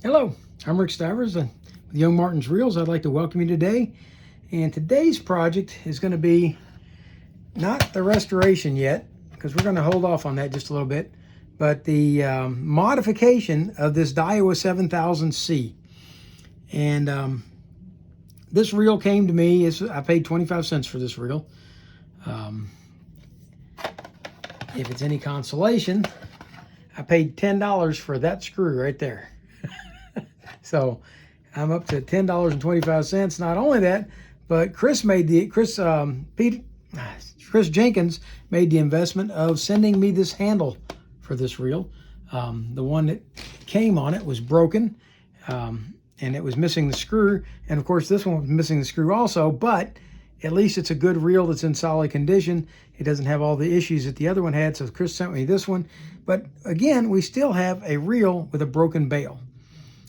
Hello, I'm Rick Stivers with YoungMartin'sReels. I'd like to welcome you today. And today's project is going to be not the restoration yet, because we're going to hold off on that just a little bit, but the modification of this Daiwa 7000C. And this reel came to me. I paid 25 cents for this reel. If it's any consolation, I paid $10 for that screw right there. So I'm up to $10.25. Not only that, but Chris Jenkins made the investment of sending me this handle for this reel. The one that came on it was broken, and it was missing the screw. And of course, this one was missing the screw also, but at least it's a good reel that's in solid condition. It doesn't have all the issues that the other one had, so Chris sent me this one. But again, we still have a reel with a broken bail.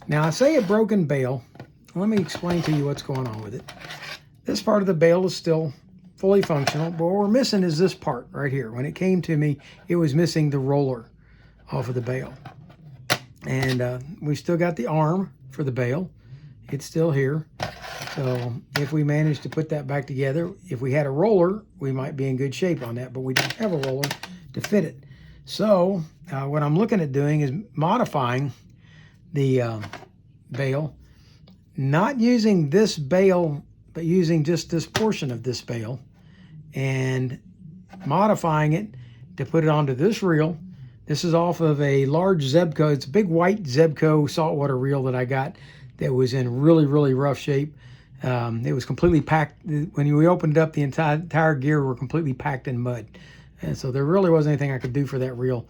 Now, I say a broken bail. Let me explain to you what's going on with it. This part of the bail is still fully functional, but what we're missing is this part right here. When it came to me, it was missing the roller off of the bail. And we still got the arm for the bail. It's still here. So if we manage to put that back together, if we had a roller, we might be in good shape on that, but we don't have a roller to fit it. So what I'm looking at doing is modifying the bail, not using this bail, but using just this portion of this bail and modifying it to put it onto this reel. This is off of a large Zebco. It's a big white Zebco saltwater reel that I got that was in really, really rough shape. It was completely packed. When we opened it up, the entire gear were completely packed in mud. And so there really wasn't anything I could do for that reel.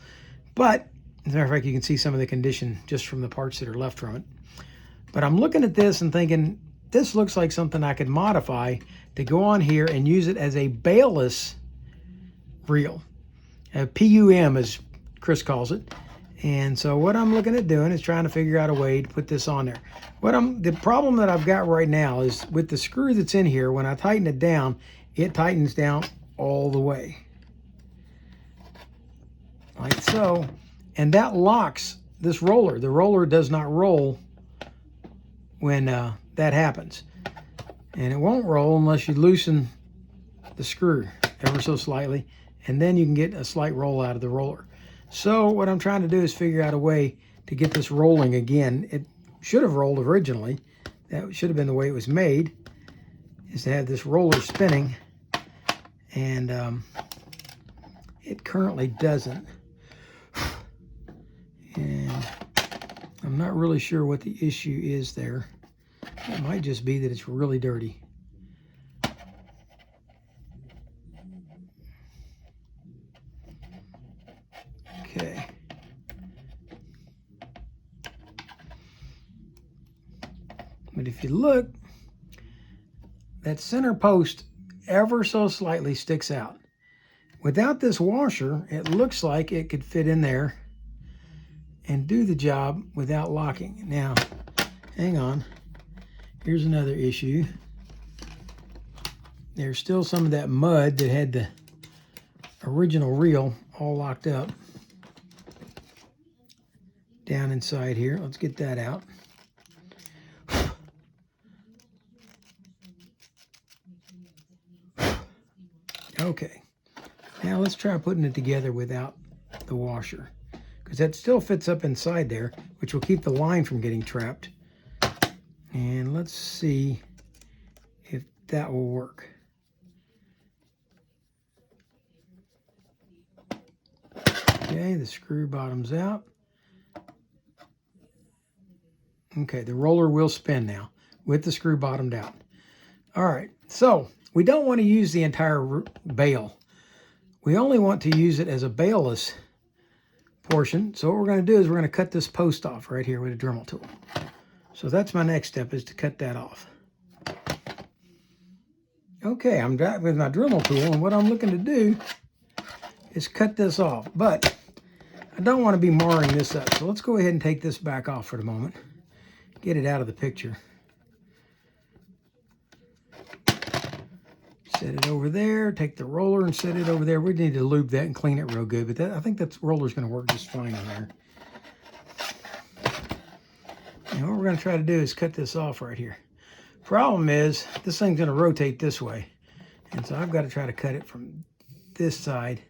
But as a matter of fact, you can see some of the condition just from the parts that are left from it. But I'm looking at this and thinking, this looks like something I could modify to go on here and use it as a bailless reel. A PUM, as Chris calls it. And so what I'm looking at doing is trying to figure out a way to put this on there. The problem that I've got right now is with the screw that's in here, when I tighten it down, it tightens down all the way. Like so. And that locks this roller. The roller does not roll when that happens. And it won't roll unless you loosen the screw ever so slightly, and then you can get a slight roll out of the roller. So what I'm trying to do is figure out a way to get this rolling again. It should have rolled originally. That should have been the way it was made, is to have this roller spinning, and it currently doesn't. And I'm not really sure what the issue is there. It might just be that it's really dirty. Okay. But if you look, that center post ever so slightly sticks out. Without this washer, it looks like it could fit in there and do the job without locking. Now, hang on. Here's another issue. There's still some of that mud that had the original reel all locked up down inside here. Let's get that out. Okay. Now let's try putting it together without the washer, because that still fits up inside there, which will keep the line from getting trapped. And let's see if that will work. Okay, the screw bottom's out. Okay, the roller will spin now with the screw bottomed out. All right, so we don't want to use the entire bail. We only want to use it as a bailless portion. So what we're going to do is we're going to cut this post off right here with a Dremel tool. So that's my next step, is to cut that off. Okay, I'm done with my Dremel tool, and what I'm looking to do is cut this off. But I don't want to be marring this up, so let's go ahead and take this back off for the moment. Get it out of the picture. Set it over there, take the roller and set it over there. We need to lube that and clean it real good, but I think that roller's going to work just fine on there. And what we're going to try to do is cut this off right here. Problem is, this thing's going to rotate this way. And so I've got to try to cut it from this side.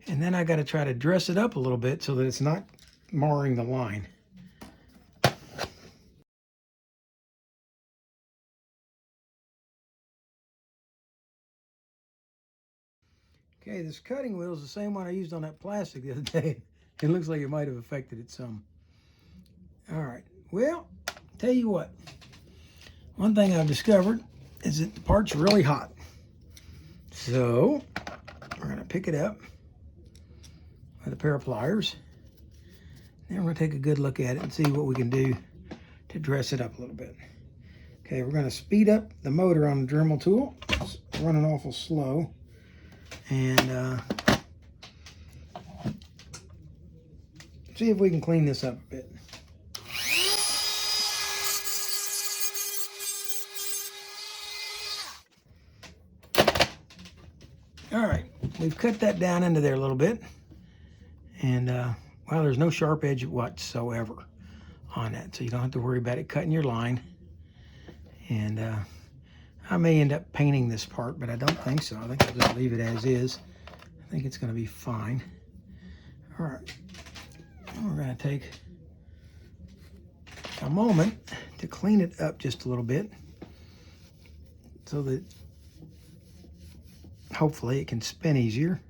And then I got to try to dress it up a little bit so that it's not marring the line. Okay, this cutting wheel is the same one I used on that plastic the other day. It looks like it might have affected it some. All right, well, tell you what. One thing I've discovered is that the part's really hot. So we're going to pick it up with a pair of pliers. Then we're going to take a good look at it and see what we can do to dress it up a little bit. Okay, we're going to speed up the motor on the Dremel tool. It's running awful slow. And see if we can clean this up a bit. All right, we've cut that down into there a little bit. And, well, there's no sharp edge whatsoever on that, so you don't have to worry about it cutting your line. And I may end up painting this part, but I don't think so. I think I'll just leave it as is. I think it's going to be fine. All right, we're going to take a moment to clean it up just a little bit so that hopefully it can spin easier.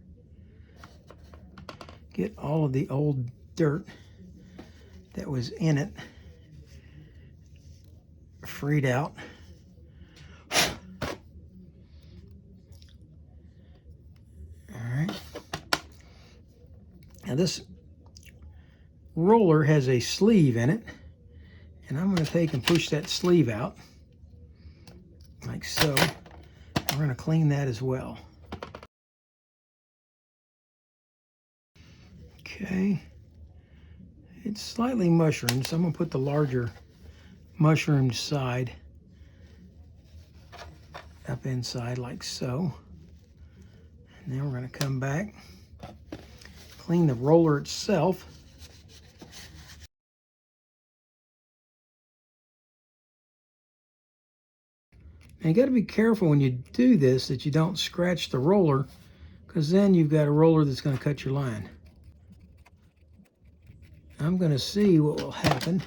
Get all of the old dirt that was in it freed out. Now this roller has a sleeve in it, and I'm going to take and push that sleeve out, like so. We're going to clean that as well. Okay, it's slightly mushroomed, so I'm going to put the larger mushroomed side up inside like so. And then we're going to come back, clean the roller itself. And you got to be careful when you do this that you don't scratch the roller, because then you've got a roller that's going to cut your line. I'm going to see what will happen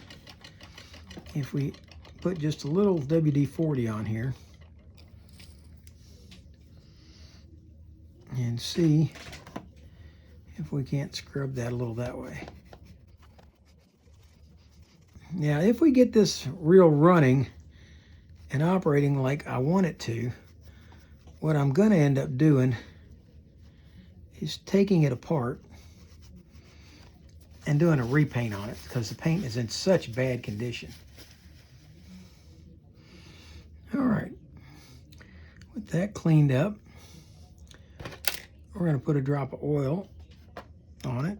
if we put just a little WD-40 on here and see if we can't scrub that a little that way. Now, if we get this reel running and operating like I want it to, what I'm going to end up doing is taking it apart and doing a repaint on it, because the paint is in such bad condition. All right, with that cleaned up, we're going to put a drop of oil on it,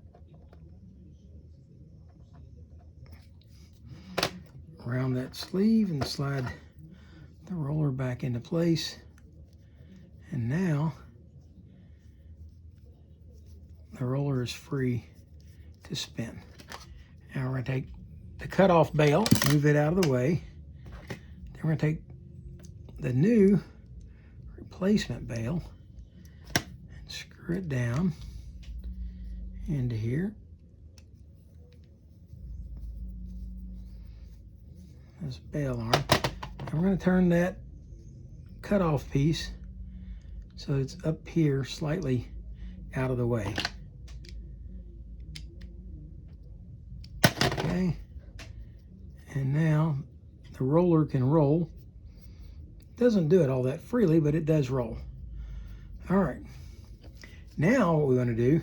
around that sleeve, and slide the roller back into place. And now the roller is free to spin. Now we're going to take the cutoff bail, move it out of the way. Then we're going to take the new replacement bail and screw it down into here. This bail arm. And we're going to turn that cutoff piece so it's up here slightly out of the way. Okay, and now the roller can roll. Doesn't do it all that freely, but it does roll. All right, now what we want to do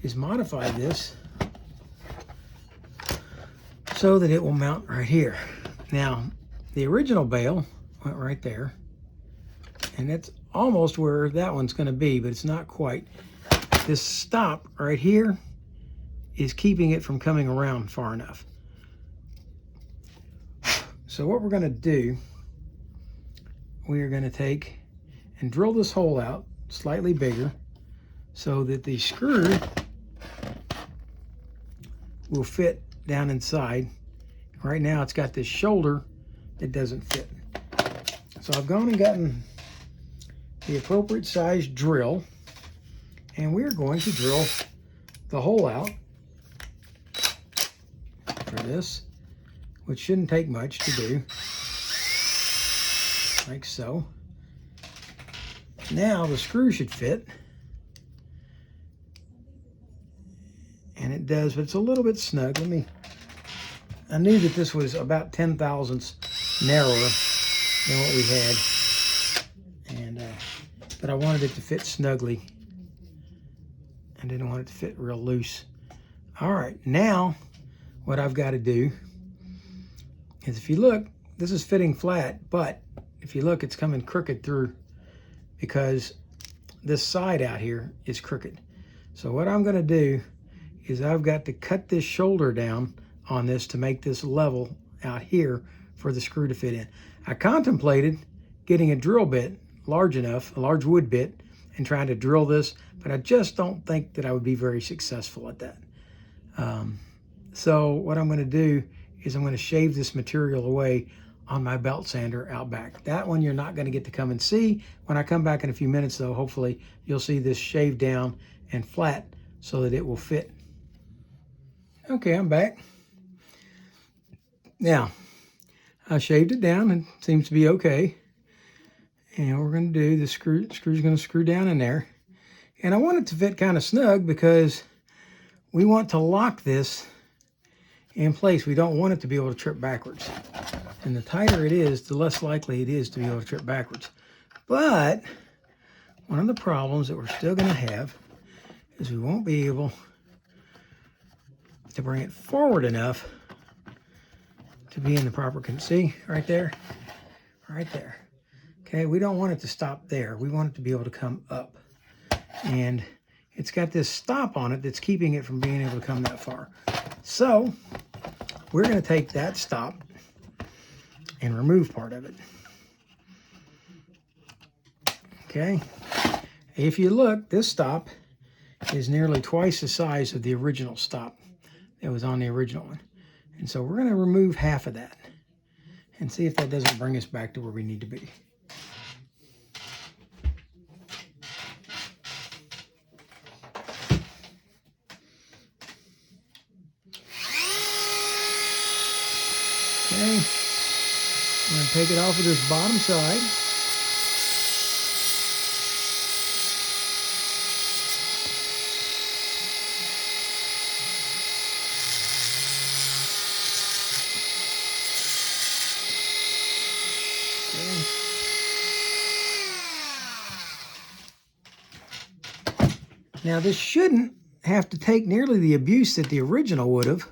is modify this so that it will mount right here. Now, the original bail went right there, and that's almost where that one's going to be, but it's not quite. This stop right here is keeping it from coming around far enough. So what we're going to do, we are going to take and drill this hole out slightly bigger so that the screw will fit down inside Right now it's got this shoulder that doesn't fit. So I've gone and gotten the appropriate size drill, and we're going to drill the hole out for this, which shouldn't take much to do, like so. Now the screw should fit, and it does, but it's a little bit snug. I knew that this was about 10 thousandths narrower than what we had, and but I wanted it to fit snugly. I didn't want it to fit real loose. All right, now what I've got to do is, if you look, this is fitting flat, but if you look, it's coming crooked through because this side out here is crooked. So what I'm going to do is I've got to cut this shoulder down on this to make this level out here for the screw to fit in. I contemplated getting a drill bit large enough, a large wood bit, and trying to drill this, but I just don't think that I would be very successful at that. So what I'm going to do is I'm going to shave this material away on my belt sander out back. That one you're not going to get to come and see. When I come back in a few minutes though, hopefully you'll see this shaved down and flat so that it will fit. Okay, I'm back. Now, I shaved it down and it seems to be okay. And we're going to do the screw's going to screw down in there. And I want it to fit kind of snug because we want to lock this in place. We don't want it to be able to trip backwards. And the tighter it is, the less likely it is to be able to trip backwards. But one of the problems that we're still going to have is we won't be able to bring it forward enough to be in the proper, see right there, right there. Okay, we don't want it to stop there. We want it to be able to come up. And it's got this stop on it that's keeping it from being able to come that far. So we're going to take that stop and remove part of it. Okay, if you look, this stop is nearly twice the size of the original stop that was on the original one. And so we're going to remove half of that and see if that doesn't bring us back to where we need to be. Okay, I'm going to take it off of this bottom side. Okay. Now this shouldn't have to take nearly the abuse that the original would have,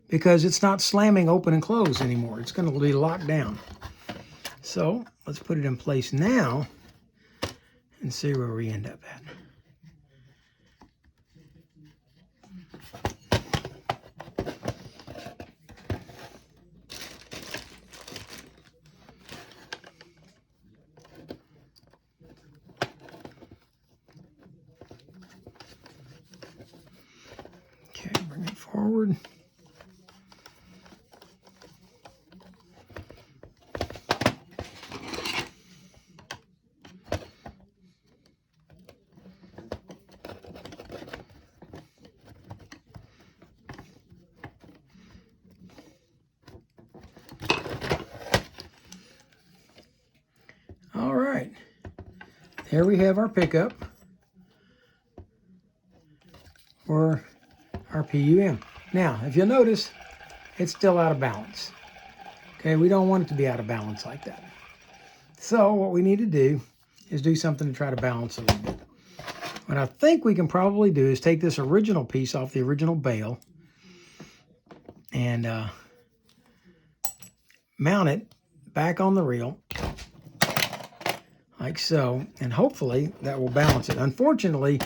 because it's not slamming open and close anymore. It's going to be locked down. So let's put it in place now and see where we end up at. Okay, bring it forward. All right, here we have our pickup for our PUM. Now, if you'll notice, it's still out of balance. Okay, we don't want it to be out of balance like that. So what we need to do is do something to try to balance it a little bit. What I think we can probably do is take this original piece off the original bail and mount it back on the reel like so, and hopefully that will balance it. Unfortunately,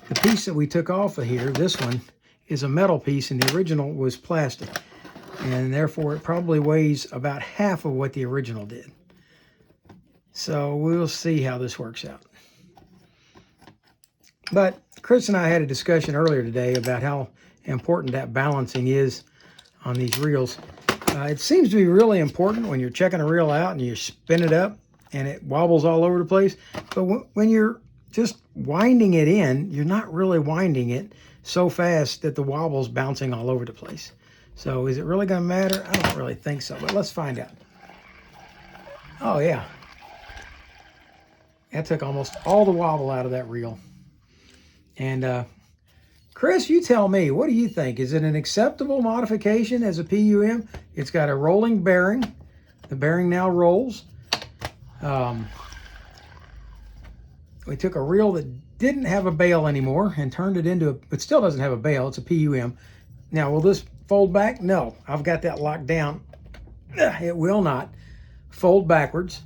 the piece that we took off of here, this one, is a metal piece and the original was plastic, and therefore it probably weighs about half of what the original did. So we'll see how this works out. But Chris and I had a discussion earlier today about how important that balancing is on these reels. It seems to be really important when you're checking a reel out and you spin it up and it wobbles all over the place. But when you're just winding it in, you're not really winding it so fast that the wobble's bouncing all over the place. So is it really going to matter? I don't really think so, but let's find out. Oh yeah. That took almost all the wobble out of that reel. And Chris, you tell me, what do you think? Is it an acceptable modification as a PUM? It's got a rolling bearing. The bearing now rolls. We took a reel that didn't have a bail anymore and turned it into but still doesn't have a bail. It's a PUM. Now, will this fold back? No, I've got that locked down. It will not fold backwards.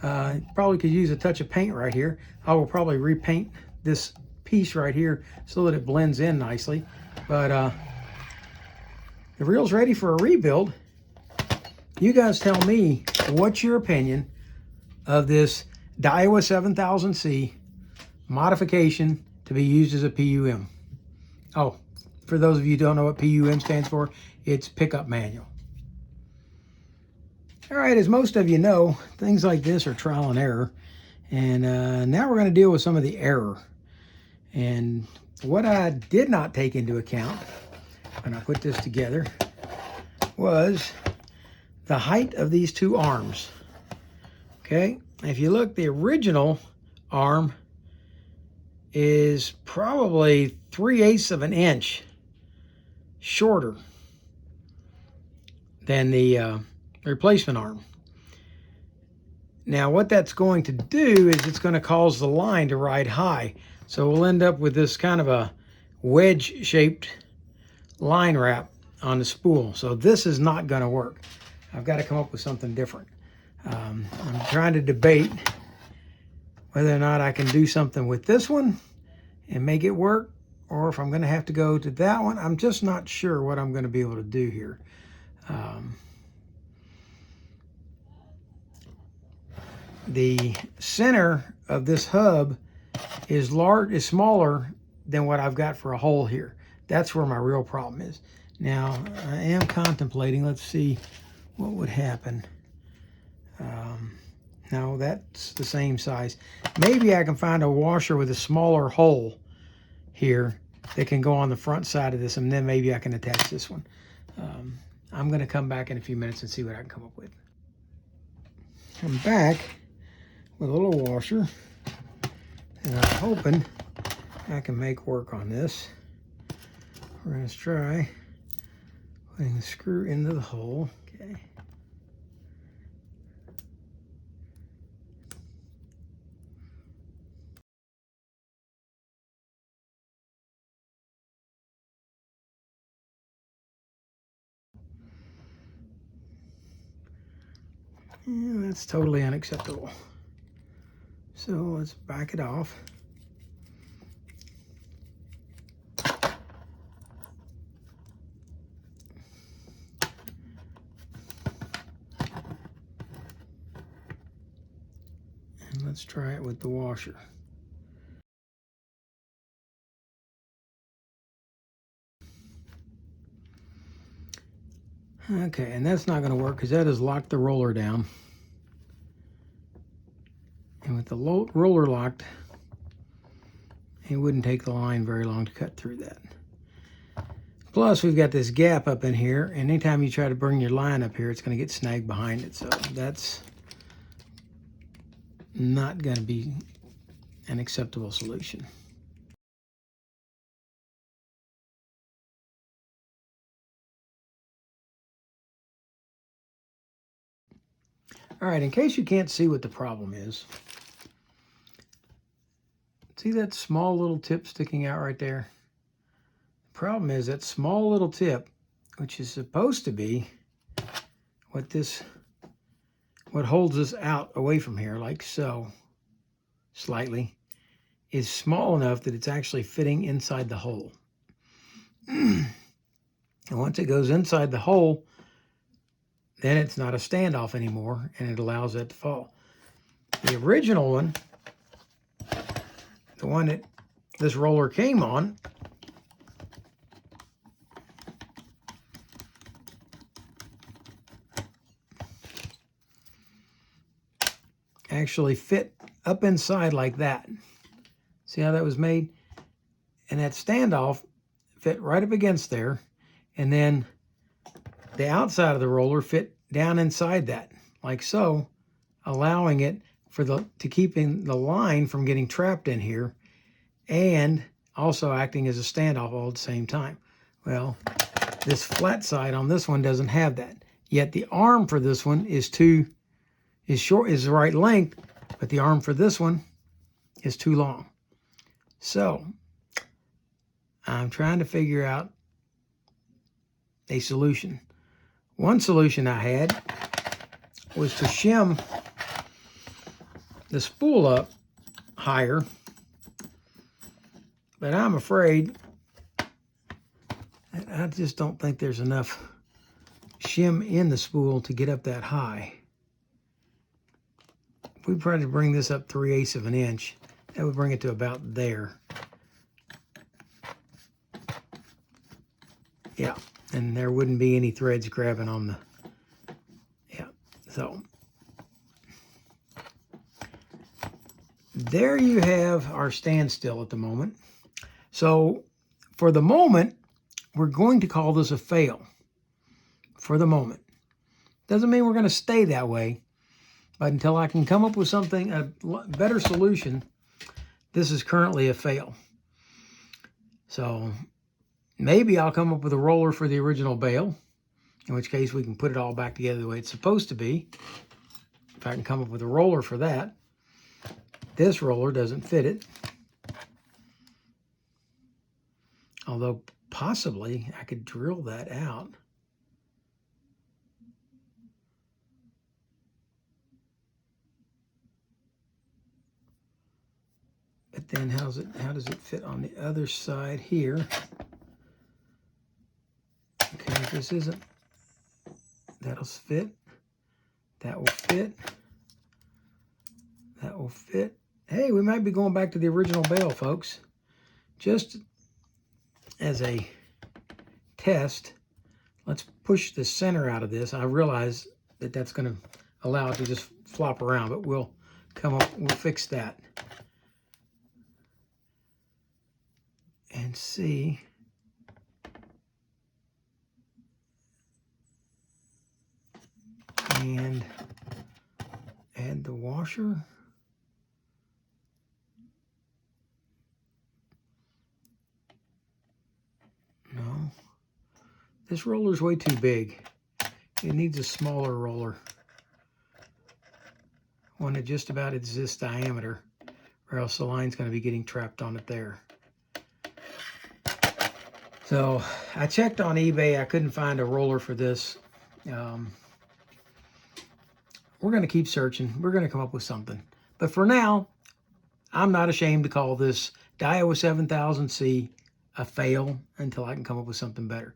Probably could use a touch of paint right here. I will probably repaint this piece right here so that it blends in nicely. But the reel's ready for a rebuild. You guys tell me, what's your opinion of this Daiwa 7000C modification to be used as a PUM? Oh, for those of you who don't know what PUM stands for, it's pickup manual. All right, as most of you know, things like this are trial and error. And now we're going to deal with some of the error. And what I did not take into account when I put this together was the height of these two arms. Okay, if you look, the original arm is probably 3/8 of an inch shorter than the replacement arm. Now what that's going to do is it's going to cause the line to ride high. So we'll end up with this kind of a wedge-shaped line wrap on the spool. So this is not going to work. I've got to come up with something different. I'm trying to debate whether or not I can do something with this one and make it work, or if I'm going to have to go to that one. I'm just not sure what I'm going to be able to do here. The center of this hub is smaller than what I've got for a hole here. That's where my real problem is. Now, I am contemplating, let's see what would happen. No, that's the same size. Maybe I can find a washer with a smaller hole here that can go on the front side of this, and then maybe I can attach this one. I'm going to come back in a few minutes and see what I can come up with. I'm back with a little washer, and I'm hoping I can make work on this. We're going to try putting the screw into the hole. Okay. Yeah, that's totally unacceptable. So let's back it off. And let's try it with the washer. Okay, and that's not going to work because that has locked the roller down. And with the roller locked, it wouldn't take the line very long to cut through that. Plus, we've got this gap up in here, and anytime you try to bring your line up here, it's going to get snagged behind it. So that's not going to be an acceptable solution. All right, in case you can't see what the problem is, see that small little tip sticking out right there? The problem is that small little tip, which is supposed to be what holds us out away from here, like so, slightly, is small enough that it's actually fitting inside the hole. And once it goes inside the hole, then it's not a standoff anymore, and it allows that to fall. The original one, the one that this roller came on, actually fit up inside like that. See how that was made? And that standoff fit right up against there. And then the outside of the roller fit down inside that, like so, allowing it to keeping the line from getting trapped in here, and also acting as a standoff all at the same time. Well, this flat side on this one doesn't have that. Yet the arm for this one is the right length, but the arm for this one is too long. So I'm trying to figure out a solution. One solution I had was to shim the spool up higher, but I'm afraid that I just don't think there's enough shim in the spool to get up that high. If we tried to bring this up 3/8 of an inch, that would bring it to about there. Yeah, and there wouldn't be any threads grabbing on the, yeah, so. There you have our standstill at the moment. So for the moment, we're going to call this a fail. For the moment. Doesn't mean we're going to stay that way, but until I can come up with something, a better solution, this is currently a fail. So maybe I'll come up with a roller for the original bail, in which case we can put it all back together the way it's supposed to be. If I can come up with a roller for that. This roller doesn't fit it. Although possibly I could drill that out. But then how does it fit on the other side here? Okay, if this isn't, that'll fit. That will fit. That will fit. Hey, we might be going back to the original bail, folks. Just as a test, let's push the center out of this. I realize that that's going to allow it to just flop around, but we'll fix that. And see. And add the washer. No. This roller's way too big. It needs a smaller roller. One that just about is this diameter, or else the line's going to be getting trapped on it there. So I checked on eBay. I couldn't find a roller for this. We're going to keep searching. We're going to come up with something. But for now, I'm not ashamed to call this Daiwa 7000C a fail until I can come up with something better.